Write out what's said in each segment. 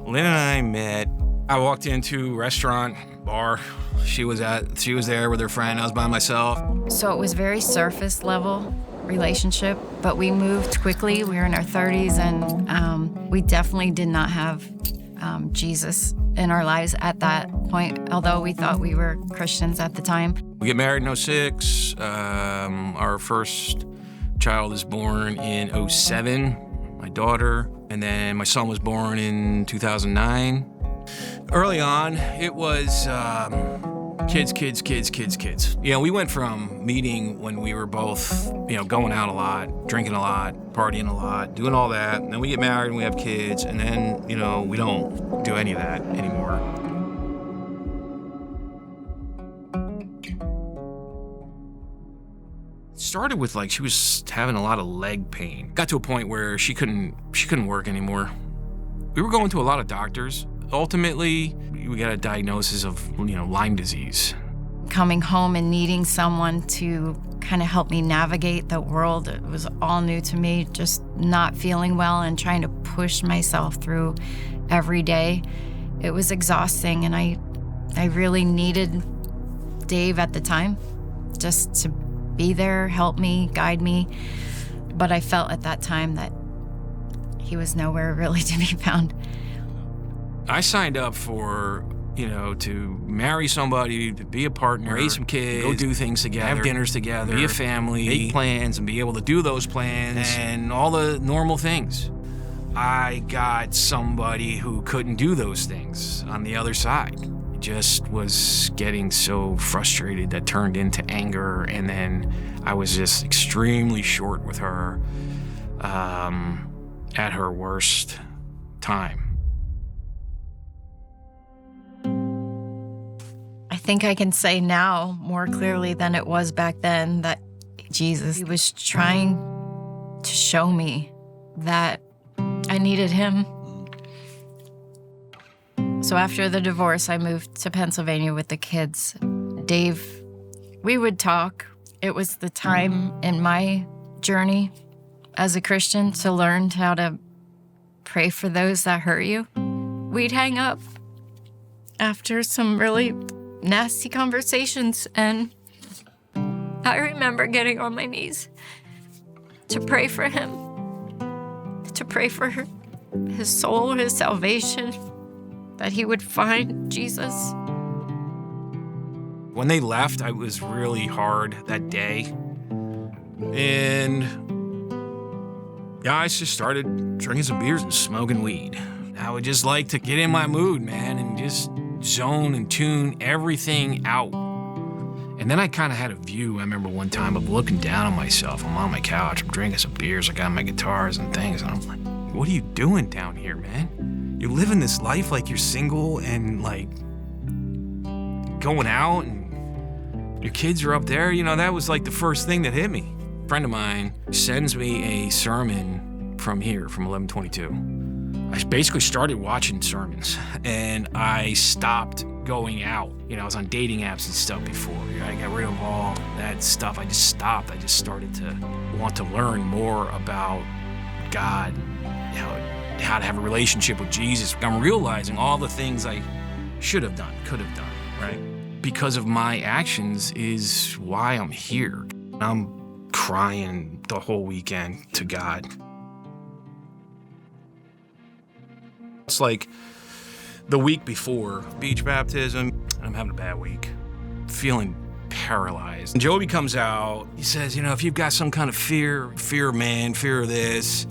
Lynn and I met. I walked into a restaurant, bar. She was there with her friend. I was by myself. So it was very surface level relationship, but we moved quickly. We were in our 30s, and we definitely did not have Jesus in our lives at that point, although we thought we were Christians at the time. We get married in 06. Our first child is born in 07, my daughter, and then my son was born in 2009. Early on, it was kids. You know, we went from meeting when we were both, going out a lot, drinking a lot, partying a lot, doing all that, and then we get married and we have kids, and then, we don't do any of that anymore. It started with she was having a lot of leg pain. Got to a point where she couldn't work anymore. We were going to a lot of doctors. Ultimately, we got a diagnosis of, Lyme disease. Coming home and needing someone to kind of help me navigate the world, it was all new to me, just not feeling well and trying to push myself through every day. It was exhausting, and I really needed Dave at the time, just to be there, help me, guide me. But I felt at that time that he was nowhere really to be found. I signed up for, to marry somebody, to be a partner, raise some kids, go do things together, have dinners together, be a family, make plans, and be able to do those plans and all the normal things. I got somebody who couldn't do those things on the other side. It just was getting so frustrated that turned into anger, and then I was just extremely short with her at her worst time. I think I can say now more clearly than it was back then that Jesus, he was trying to show me that I needed him. So after the divorce, I moved to Pennsylvania with the kids. Dave, we would talk. It was the time in my journey as a Christian to learn how to pray for those that hurt you. We'd hang up after some really nasty conversations, and I remember getting on my knees to pray for him, to pray for his soul, his salvation, that he would find Jesus. When they left, I was really hard that day, and guys just started drinking some beers and smoking weed. I would just like to get in my mood, man, and just zone and tune everything out. And then I kind of had a view, I remember one time, of looking down on myself. I'm on my couch, I'm drinking some beers, I got my guitars and things, and I'm like, what are you doing down here, man? You're living this life like you're single and going out, and your kids are up there. That was the first thing that hit me. A friend of mine sends me a sermon from here, from 1122. I basically started watching sermons, and I stopped going out. I was on dating apps and stuff before. I got rid of all that stuff. I just stopped. I just started to want to learn more about God, how to have a relationship with Jesus. I'm realizing all the things I should have done, could have done, right? Because of my actions is why I'm here. I'm crying the whole weekend to God. It's like the week before beach baptism, I'm having a bad week, feeling paralyzed. And Joby comes out, he says, if you've got some kind of fear of man, fear of this,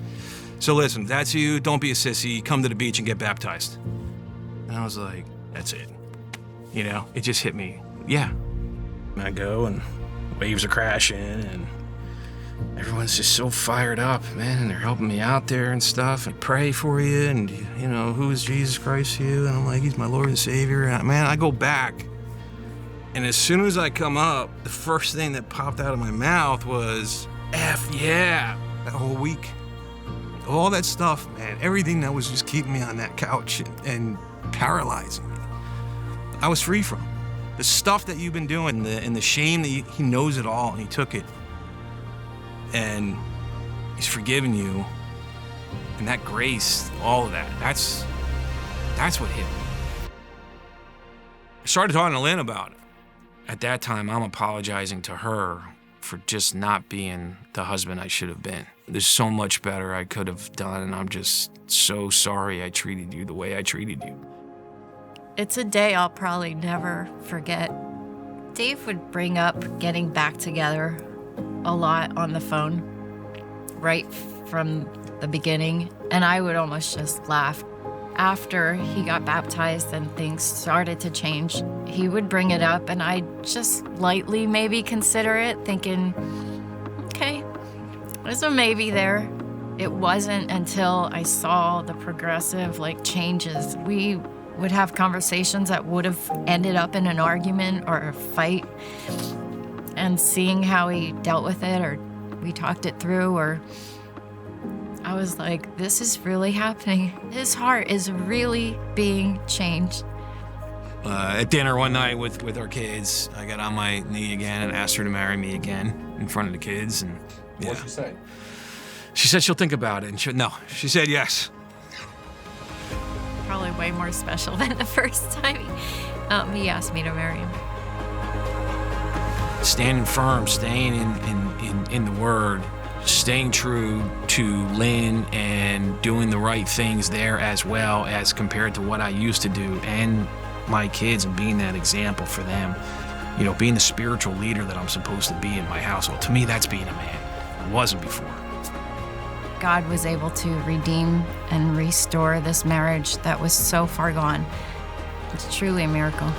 so listen, if that's you, don't be a sissy, come to the beach and get baptized. And I was like, that's it. It just hit me. Yeah. And I go, and waves are crashing, and everyone's just so fired up, man, and they're helping me out there and stuff, and pray for you, and, who is Jesus Christ to you? And I'm like, he's my Lord and Savior. And, man, I go back, and as soon as I come up, the first thing that popped out of my mouth was, F yeah, that whole week. All that stuff, man, everything that was just keeping me on that couch and paralyzing me, I was free from. The stuff that you've been doing, and the shame that he knows it all, and he took it. And he's forgiven you, and that grace, all of that, That's what hit me. I started talking to Lynn about it. At that time, I'm apologizing to her for just not being the husband I should have been. There's so much better I could have done, and I'm just so sorry I treated you the way I treated you. It's a day I'll probably never forget. Dave would bring up getting back together a lot on the phone right from the beginning, and I would almost just laugh. After he got baptized and things started to change, he would bring it up, and I'd just lightly maybe consider it, thinking, okay, there's a maybe there. It wasn't until I saw the progressive changes. We would have conversations that would have ended up in an argument or a fight, and seeing how he dealt with it, or we talked it through, or I was like, this is really happening. His heart is really being changed. At dinner one night with our kids, I got on my knee again and asked her to marry me again in front of the kids. And yeah. What'd she say? She said she'll think about it, and she said yes. Probably way more special than the first time he asked me to marry him. Standing firm, staying in the Word, staying true to Lynn and doing the right things there as well as compared to what I used to do, and my kids, and being that example for them. Being the spiritual leader that I'm supposed to be in my household. To me, that's being a man. It wasn't before. God was able to redeem and restore this marriage that was so far gone. It's truly a miracle.